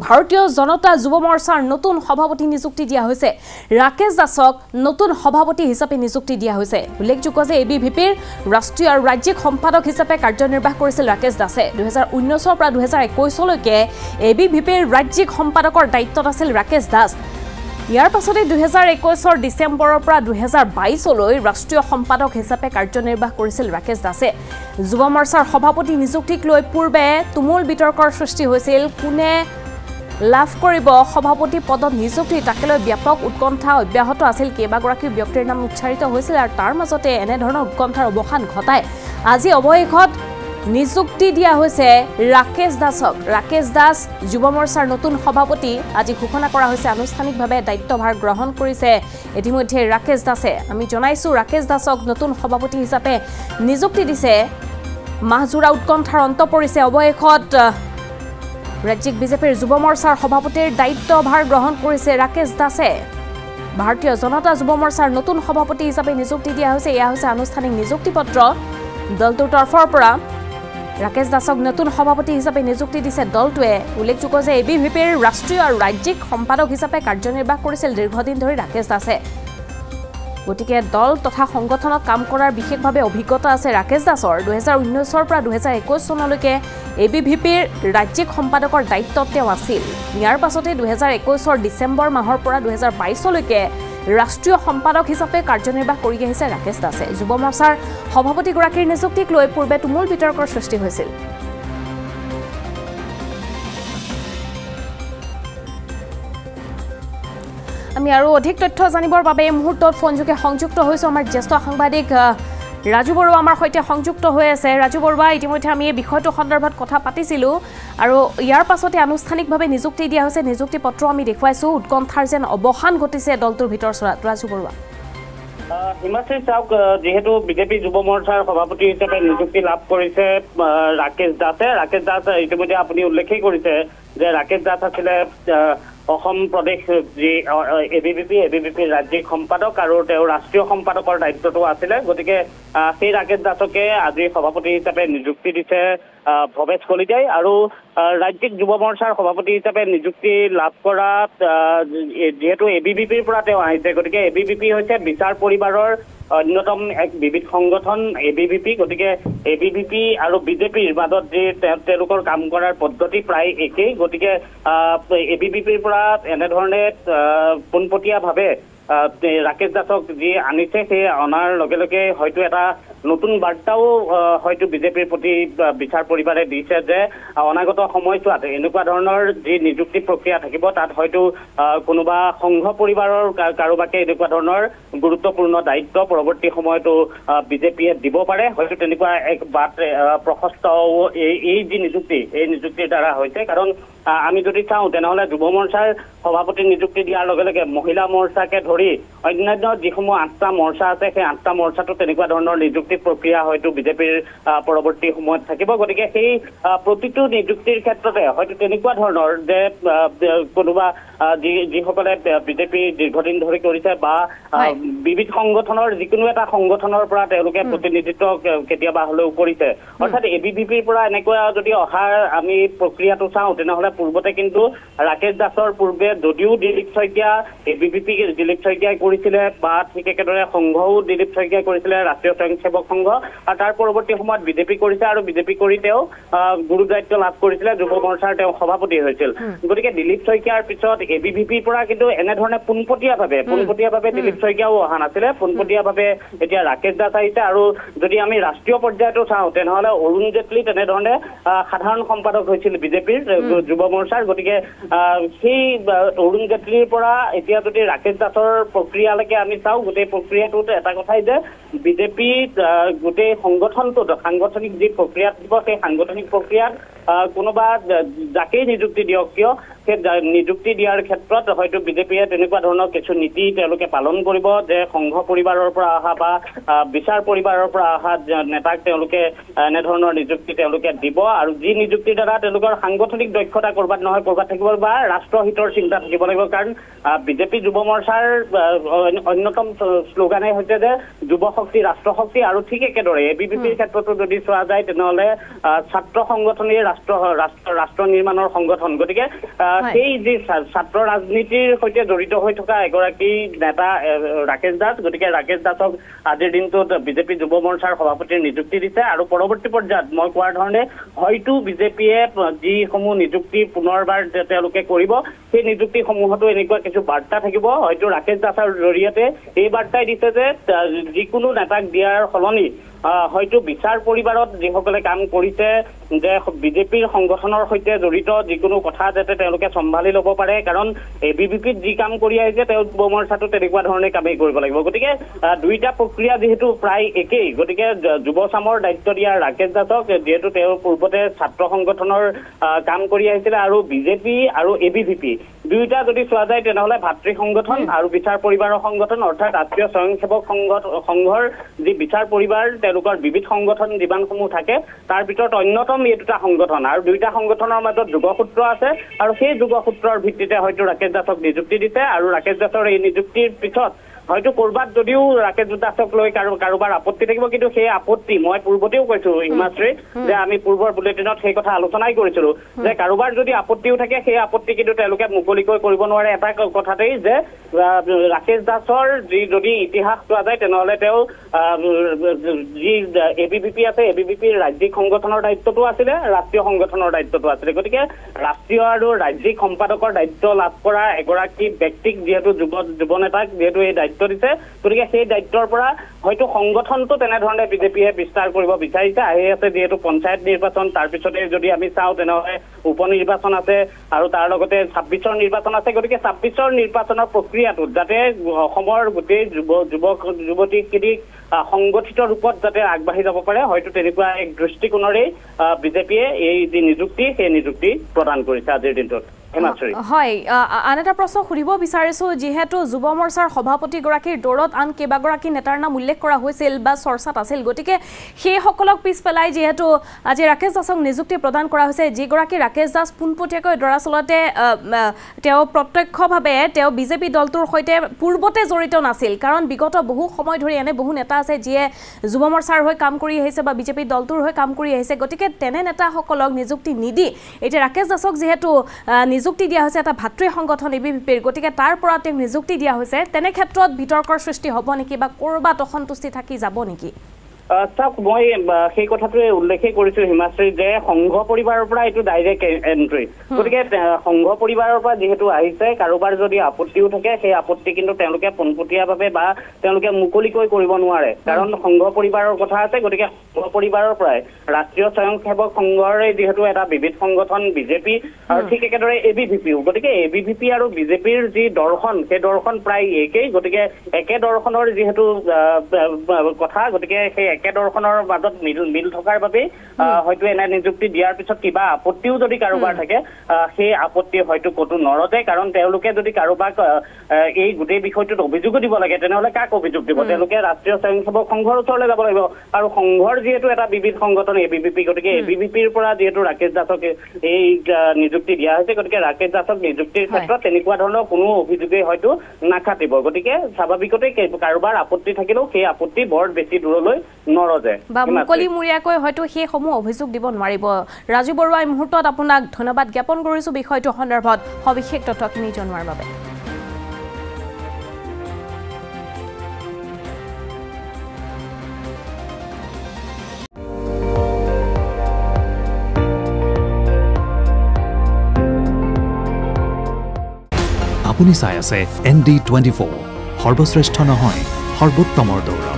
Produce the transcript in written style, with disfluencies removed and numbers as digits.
ভাৰতীয় জনতা যুৱ মৰ্চাৰ নতুন সভাপতি নিযুক্তি দিয়া হৈছে ৰাকেশ দাসক নতুন সভাপতি হিচাপে নিযুক্তি দিয়া হৈছে উল্লেখযোগ্য যে এবিভিপিৰ ৰাষ্ট্ৰীয় আৰু ৰাজ্যিক সম্পাদক হিচাপে কাৰ্যনিৰ্বাহ কৰিছিল ৰাকেশ দাসে 2019 পৰা 2021 লৈকে এবিভিপিৰ ৰাজ্যিক সম্পাদকৰ দায়িত্বত আছিল ৰাকেশ দাস ইয়াৰ পাছতে 2021 ডিসেম্বৰৰ পৰা 2022 লৈ ৰাষ্ট্ৰীয় সম্পাদক হিচাপে কাৰ্যনিৰ্বাহ কৰিছিল ৰাকেশ দাসে যুৱ মৰ্চাৰ সভাপতি নিযুক্তিক লৈ পূৰ্বে তুমুল বিতৰ্কৰ সৃষ্টি হৈছিল কোনে লাভ কৰিব সভাপতি পদত নিযুক্তি তাকলৈ ব্যাপক উৎকণ্ঠা অব্যাহত আছিল কেইবাগৰাকী ব্যক্তিৰ নাম উচ্চাৰিত হৈছিল আৰু তাৰ মাজতে এনে ধৰণৰ উৎকণ্ঠাৰ অৱসান ঘটায় আজি অৱশেষত নিযুক্তি দিয়া হৈছে ৰাকেশ দাসক ৰাকেশ দাস যুৱ মৰ্চাৰ নতুন সভাপতি আজি ঘোষণা কৰা হৈছে আনুষ্ঠানিকভাৱে দায়িত্বভাৰ গ্ৰহণ কৰিছে ইতিমধ্যে ৰাকেশ দাসে আমি জনাইছো ৰাকেশ দাসক নতুন সভাপতি হিচাপে নিযুক্তি দিছে মাহজোৰা উৎকণ্ঠাৰ অন্ত পৰিছে অৱশেষত ৰাজ্যিক বিজেপিৰ যুৱ মৰ্চাৰ সভাপতিৰ দায়িত্বভাৰ গ্ৰহণ কৰিছে ৰাকেশ দাসে ভাৰতীয় জনতা যুৱ মৰ্চাৰ নতুন সভাপতি হিচাপে নিযুক্তি দিয়া হৈছে এয়া হৈছে আনুষ্ঠানিক নিযুক্তি পত্ৰ দলটোৰ তৰফৰ পৰা ৰাকেশ দাসক নতুন সভাপতি হিচাপে নিযুক্তি দিছে দলটোৱে উল্লেখযোগ্য যে এবিভিপিৰ ৰাষ্ট্ৰীয় আৰু ৰাজ্যিক সম্পাদক হিচাপে কাৰ্যনিৰ্বাহ কৰিছিল দীৰ্ঘদিন ধৰি ৰাকেশ দাসে গতিকে দল তথা সংগঠনত কাম কৰাৰ বিশেষভাৱে অভিজ্ঞতা আছে ৰাকেশ দাসৰ 2019 পৰা 2021 চনলৈকে এবিভিপিৰ ৰাজ্যিক সম্পাদকৰ দায়িত্বত তেওঁ আছিল ইয়াৰ পাছতে 2021 ডিসেম্বৰ মাহৰ পৰা 2022 লৈকে ৰাষ্ট্ৰীয় সম্পাদক হিচাপে কাৰ্যনিৰ্বাহ কৰি আহিছে ৰাকেশ দাসে যুৱ মৰ্চাৰ সভাপতিগৰাকীৰ নিযুক্তিক লৈ পূৰ্বে তুমুল বিতৰ্কৰ সৃষ্টি হৈছিল আমি আৰু অধিক তথ্য জানিবৰ বাবে এই মুহূৰ্তত ফোনযোগে সংযুক্ত হৈছো আমাৰ জ্যেষ্ঠ সাংবাদিক ৰাজু বৰুৱা আমাৰ সৈতে সংযুক্ত হৈ আছে ৰাজু বৰুৱা ইতিমধ্যে আমি এই বিষয়টো সন্দৰ্ভত কথা পাতিছিলো আৰু ইয়াৰ পাছতে আনুষ্ঠানিকভাৱে নিযুক্তি দিয়া হৈছে নিযুক্তি পত্ৰ আমি দেখুৱাইছো উৎকণ্ঠাৰ যেন অৱসান ঘটিছে দলটোৰ ভিতৰ চৰাত ৰাজু বৰুৱা হিমাশ্ৰী চাওক যেহেতু বিজেপি যুৱ মৰ্চাৰ সভাপতি হিচাপে নিযুক্তি লাভ কৰিছে ৰাকেশ দাস ইতিমধ্যে আপুনি উল্লেখেই কৰিছে যে ৰাকেশ দাস আছিলে অসম প্ৰদেশ যি এবিভিপিৰ ৰাজ্যিক সম্পাদক আৰু তেওঁ ৰাষ্ট্ৰীয় সম্পাদকৰ দায়িত্বটো আছিলে গতিকে সেই ৰাকেশ দাসকে আজি সভাপতি হিচাপে নিযুক্তি দিছে ভৱেশ কলিতাই আৰু ৰাজ্যিক যুৱ মৰ্চাৰ সভাপতি হিচাপে নিযুক্তি লাভ কৰা যেহেতু এবিভিপিৰ পৰা তেওঁ আহিছে গতিকে এবিভিপি হৈছে বিচাৰ পৰিবাৰৰ অন্যতম এক বিবিধ সংগঠন এবিভিপি গতিকে এবিভিপি আৰু বিজেপিৰ মাজত যে তেওঁলোকৰ কাম কৰাৰ পদ্ধতি প্ৰায় একেই গতিকে এবিভিপিৰ পৰা এনেধৰণে পোনপটীয়াভাৱে ৰাকেশ দাসক যি আনিছে সেই অনাৰ লগে লগে হয়তো এটা নতুন বাৰ্তাও হয়তো বিজেপিৰ প্ৰতি বিচাৰ পৰিবাৰে দিছে যে অনাগত সময়ছোৱাত এনেকুৱা ধৰণৰ যি নিযুক্তি প্ৰক্ৰিয়া থাকিব তাত হয়তো কোনোবা সংঘ পৰিবাৰৰ কাৰোবাকে এনেকুৱা ধৰণৰ গুৰুত্বপূৰ্ণ দায়িত্ব পৰৱৰ্তী সময়তো বিজেপিয়ে দিব পাৰে হয়তো তেনেকুৱা এক বাট প্ৰশস্ত এই যি নিযুক্তি এই নিযুক্তিৰ দ্বাৰা হৈছে কাৰণ আমি যদি চাওঁ তেনেহ'লে যুৱ মৰ্চাৰ সভাপতি নিযুক্তি দিয়াৰ লগে লগে মহিলা মৰ্চাকে ধৰি অন্যান্য যিসমূহ 8টা মৰ্চা আছে সেই 8টা মৰ্চাটো তেনেকুৱা ধৰণৰ নিযুক্তি প্ৰক্ৰিয়া হয়তো বিজেপিৰ পৰৱৰ্তী সময়ত থাকিব গতিকে সেই প্ৰতিটো নিযুক্তিৰ ক্ষেত্ৰতে হয়তো তেনেকুৱা ধৰণৰ যে কোনোবা যিসকলে বিজেপি দীৰ্ঘদিন ধৰি কৰিছে বা বিবিধ সংগঠনৰ যিকোনো এটা সংগঠনৰ পৰা তেওঁলোকে প্ৰতিনিধিত্ব কেতিয়াবা হ'লেও কৰিছে অৰ্থাৎ এবিভিপিৰ পৰা এনেকুৱা যদি অহাৰ আমি প্ৰক্ৰিয়াটো চাওঁ তেনেহ'লে পূৰ্বতে কিন্তু ৰাকেশ দাসৰ পূৰ্বে যদিও দিলীপ শইকীয়া এবিভিপি দিলীপ শইকীয়াই কৰিছিলে বা ঠিক একেদৰে সংঘও দিলীপ শইকীয়াই কৰিছিলে ৰাষ্ট্ৰীয় স্বয়ংসেৱক সংঘ আৰু তাৰ পৰৱৰ্তী সময়ত বিজেপি কৰিছে আৰু বিজেপি কৰি তেওঁ গুৰু দায়িত্ব লাভ কৰিছিলে যুৱ মৰ্চাৰ তেওঁ সভাপতি হৈছিল গতিকে দিলীপ শইকীয়াৰ পিছত এবিভিপিৰ পৰা কিন্তু এনেধৰণে পোনপটীয়াভাৱে দিলীপ শইকীয়াও অহা নাছিলে পোনপটীয়াভাৱে এতিয়া ৰাকেশ দাস আহিছে আৰু যদি আমি ৰাষ্ট্ৰীয় পৰ্যায়তো চাওঁ তেনেহ'লে অৰুণ জেটলী তেনেধৰণে সাধাৰণ সম্পাদক হৈছিল বিজেপিৰ যুৱ মৰ্চাৰ গতিকে সেই অৰুণ জেটলীৰ পৰা এতিয়া যদি ৰাকেশ দাসৰ প্ৰক্ৰিয়ালৈকে আমি চাওঁ গোটেই প্ৰক্ৰিয়াটোত এটা কথাই যে বিজেপি গোটেই সংগঠনটোত সাংগঠনিক যি প্ৰক্ৰিয়া থাকিব সেই সাংগঠনিক প্ৰক্ৰিয়াত কোনোবা যাকেই নিযুক্তি দিয়ক কিয় সেই নিযুক্তি দিয়াৰ ক্ষেত্ৰত হয়তো বিজেপিয়ে তেনেকুৱা ধৰণৰ কিছু নীতি তেওঁলোকে পালন কৰিব যে সংঘ পৰিবাৰৰ পৰা অহা বা বিচাৰ পৰিবাৰৰ পৰা অহা নেতাক তেওঁলোকে এনেধৰণৰ নিযুক্তি তেওঁলোকে দিব আৰু যি নিযুক্তিৰ দ্বাৰা তেওঁলোকৰ সাংগঠনিক দক্ষতা কৰবাত নহয় কৰবাত থাকিব বা ৰাষ্ট্ৰহিতৰ চিন্তা থাকিব লাগিব কাৰণ বিজেপি যুৱ মৰ্চাৰ অন্যতম শ্লোগানেই হৈছে যে যুৱ শক্তি ৰাষ্ট্ৰ শক্তি আৰু ঠিক একেদৰে এবিভিপিৰ ক্ষেত্ৰতো যদি চোৱা যায় তেনেহ'লে ছাত্ৰ সংগঠনেই ৰাষ্ট্ৰ নিৰ্মাণৰ সংগঠন গতিকে সেই যি ছাত্ৰ ৰাজনীতিৰ সৈতে জড়িত হৈ থকা এগৰাকী নেতা ৰাকেশ দাস গতিকে ৰাকেশ দাসক আজিৰ দিনটোত বিজেপি যুৱ মৰ্চাৰ সভাপতিৰ নিযুক্তি দিছে আৰু পৰৱৰ্তী পৰ্যায়ত মই কোৱাৰ ধৰণে হয়তো বিজেপিয়ে যিসমূহ নিযুক্তি পুনৰবাৰ তেওঁলোকে কৰিব সেই নিযুক্তিসমূহতো এনেকুৱা কিছু বাৰ্তা থাকিব হয়তো ৰাকেশ দাসৰ জৰিয়তে এই বাৰ্তাই দিছে যে যিকোনো নেতাক দিয়াৰ সলনি হয়তো বিচাৰ পৰিবাৰত যিসকলে কাম কৰিছে যে বিজেপিৰ সংগঠনৰ সৈতে জড়িত যিকোনো কথা যাতে তেওঁলোকে চম্ভালি ল'ব পাৰে কাৰণ এবিভিপিত যি কাম কৰি আহিছে তেওঁ যুৱ মৰ্চাটো তেনেকুৱা ধৰণে কামেই কৰিব লাগিব গতিকে দুইটা প্ৰক্ৰিয়া যিহেতু প্ৰায় একেই গতিকে যুৱ চামৰ দায়িত্ব দিয়া ৰাকেশ দাসক যিহেতু তেওঁ পূৰ্বতে ছাত্ৰ সংগঠনৰ কাম কৰি আহিছিলে আৰু বিজেপি আৰু এবিভিপি দুইটা যদি চোৱা যায় তেনেহ'লে ভাতৃ সংগঠন আৰু বিচাৰ পৰিবাৰৰ সংগঠন অৰ্থাৎ ৰাষ্ট্ৰীয় স্বয়ংসেৱক সংঘৰ যি বিচাৰ পৰিবাৰ তেওঁলোকৰ বিবিধ সংগঠন যিমানসমূহ থাকে তাৰ ভিতৰত অন্যতম এই দুটা সংগঠন আৰু দুইটা সংগঠনৰ মাজত যোগসূত্ৰ আছে আৰু সেই যোগসূত্ৰৰ ভিত্তিতে হয়তো ৰাকেশ দাসক নিযুক্তি দিছে আৰু ৰাকেশ দাসৰ এই নিযুক্তিৰ পিছত হয়তো কৰবাত যদিও ৰাকেশ দাসক লৈ কাৰোবাৰ আপত্তি থাকিব কিন্তু সেই আপত্তি মই পূৰ্বতেও কৈছো হিমাশ্ৰী যে আমি পূৰ্বৰ বুলেটিনত সেই কথা আলোচনাই কৰিছিলো যে কাৰোবাৰ যদি আপত্তিও থাকে সেই আপত্তি কিন্তু তেওঁলোকে মুকলিকৈ কৰিব নোৱাৰে এটা কথাতেই যে ৰাকেশ দাসৰ যদি ইতিহাস চোৱা যায় তেনেহ'লে তেওঁ যি এবিভিপি আছে এবিভিপিৰ ৰাজ্যিক সংগঠনৰ দায়িত্বটো আছিলে ৰাষ্ট্ৰীয় সংগঠনৰ দায়িত্বটো আছিলে গতিকে ৰাষ্ট্ৰীয় আৰু ৰাজ্যিক সম্পাদকৰ দায়িত্ব লাভ কৰা এগৰাকী ব্যক্তিক যিহেতু যুৱ নেতাক যিহেতু এই দায়িত্ব দিছে গতিকে সেই দায়িত্বৰ পৰা হয়তো সংগঠনটো তেনেধৰণে বিজেপিয়ে বিস্তাৰ কৰিব বিচাৰিছে আহি আছে যিহেতু পঞ্চায়ত নিৰ্বাচন তাৰপিছতে যদি আমি চাওঁ তেনেহ'লে উপ নিৰ্বাচন আছে আৰু তাৰ লগতে 26ৰ নিৰ্বাচন আছে গতিকে 26ৰ নিৰ্বাচনৰ প্ৰক্ৰিয়াটোত যাতে অসমৰ গোটেই যুৱতীখিনিক সংগঠিত ৰূপত যাতে আগবাঢ়ি যাব পাৰে হয়তো তেনেকুৱা এক দৃষ্টিকোণৰেই বিজেপিয়ে এই যি নিযুক্তি সেই নিযুক্তি প্ৰদান কৰিছে আজিৰ দিনটোত হয় আন এটা প্ৰশ্ন সুধিব বিচাৰিছো যেহেতু যুৱ মৰ্চাৰ সভাপতিগৰাকীৰ দৌৰত আন কেইবাগৰাকী নেতাৰ নাম উল্লেখ কৰা হৈছিল বা চৰ্চাত আছিল গতিকে সেইসকলক পিছ পেলাই যেহেতু আজি ৰাকেশ দাসক নিযুক্তি প্ৰদান কৰা হৈছে যিগৰাকী ৰাকেশ দাস পোনপটীয়াকৈ দৰাচলতে তেওঁ প্ৰত্যক্ষভাৱে তেওঁ বিজেপি দলটোৰ সৈতে পূৰ্বতে জড়িত নাছিল কাৰণ বিগত বহু সময় ধৰি এনে বহু নেতা আছে যিয়ে যুৱ মৰ্চাৰ হৈ কাম কৰি আহিছে বা বিজেপি দলটোৰ হৈ কাম কৰি আহিছে গতিকে তেনে নেতাসকলক নিযুক্তি নিদি এতিয়া ৰাকেশ দাসক যেহেতু নিযুক্তি দিয়া হৈছে এটা ভাতৃ সংগঠন এবিভিপিৰ গতিকে তাৰ পৰা তেওঁক নিযুক্তি দিয়া হৈছে তেনে ক্ষেত্ৰত বিতৰ্কৰ সৃষ্টি হ'ব নেকি বা ক'ৰবাত অসন্তুষ্টি থাকি যাব নেকি চাওক মই সেই কথাটোৱে উল্লেখেই কৰিছো হিমাশ্ৰী যে সংঘ পৰিবাৰৰ পৰা এইটো ডাইৰেক্ট এণ্ট্ৰি গতিকে সংঘ পৰিবাৰৰ পৰা যিহেতু আহিছে কাৰোবাৰ যদি আপত্তিও থাকে সেই আপত্তি কিন্তু তেওঁলোকে পোনপটীয়াভাৱে বা তেওঁলোকে মুকলিকৈ কৰিব নোৱাৰে কাৰণ সংঘ পৰিবাৰৰ কথা আছে গতিকে সংঘ পৰিবাৰৰ পৰাই ৰাষ্ট্ৰীয় স্বয়ংসেৱক সংঘৰে যিহেতু এটা বিবিধ সংগঠন বিজেপি আৰু ঠিক একেদৰে এবিভিপিও গতিকে এবিভিপি আৰু বিজেপিৰ যি দৰ্শন সেই দৰ্শন প্ৰায় একেই গতিকে একে দৰ্শনৰ যিহেতু কথা গতিকে সেই একে দৰ্শনৰ মাজত মিল থকাৰ বাবে হয়তো এনে নিযুক্তি দিয়াৰ পিছত কিবা আপত্তিও যদি কাৰোবাৰ থাকে সেই আপত্তি হয়তো ক'তো নৰতে কাৰণ তেওঁলোকে যদি কাৰোবাক এই গোটেই বিষয়টোত অভিযোগো দিব লাগে তেনেহ'লে কাক অভিযোগ দিব তেওঁলোকে ৰাষ্ট্ৰীয় স্বয়ংসেৱক সংঘৰ ওচৰলৈ যাব লাগিব আৰু সংঘৰ যিহেতু এটা বিবিধ সংগঠন এবিভিপি গতিকে এবিভিপিৰ পৰা যিহেতু ৰাকেশ দাসক এই নিযুক্তি দিয়া হৈছে গতিকে ৰাকেশ দাসক নিযুক্তিৰ ক্ষেত্ৰত তেনেকুৱা ধৰণৰ কোনো অভিযোগেই হয়তো নাখাটিব গতিকে স্বাভাৱিকতে কাৰোবাৰ আপত্তি থাকিলেও সেই আপত্তি বৰ বেছি দূৰলৈ নৰজে বা মুকলিমূৰীয়াকৈ হয়তো সেইসমূহ অভিযোগ দিব নোৱাৰিব ৰাজু বৰুৱা এই মুহূৰ্তত আপোনাক ধন্যবাদ জ্ঞাপন কৰিছো বিষয়টো সন্দৰ্ভত সবিশেষ তথ্যখিনি জনোৱাৰ বাবে আপুনি চাই আছে ND24 সৰ্বশ্ৰেষ্ঠ নহয় সৰ্বোত্তমৰ দৌৰা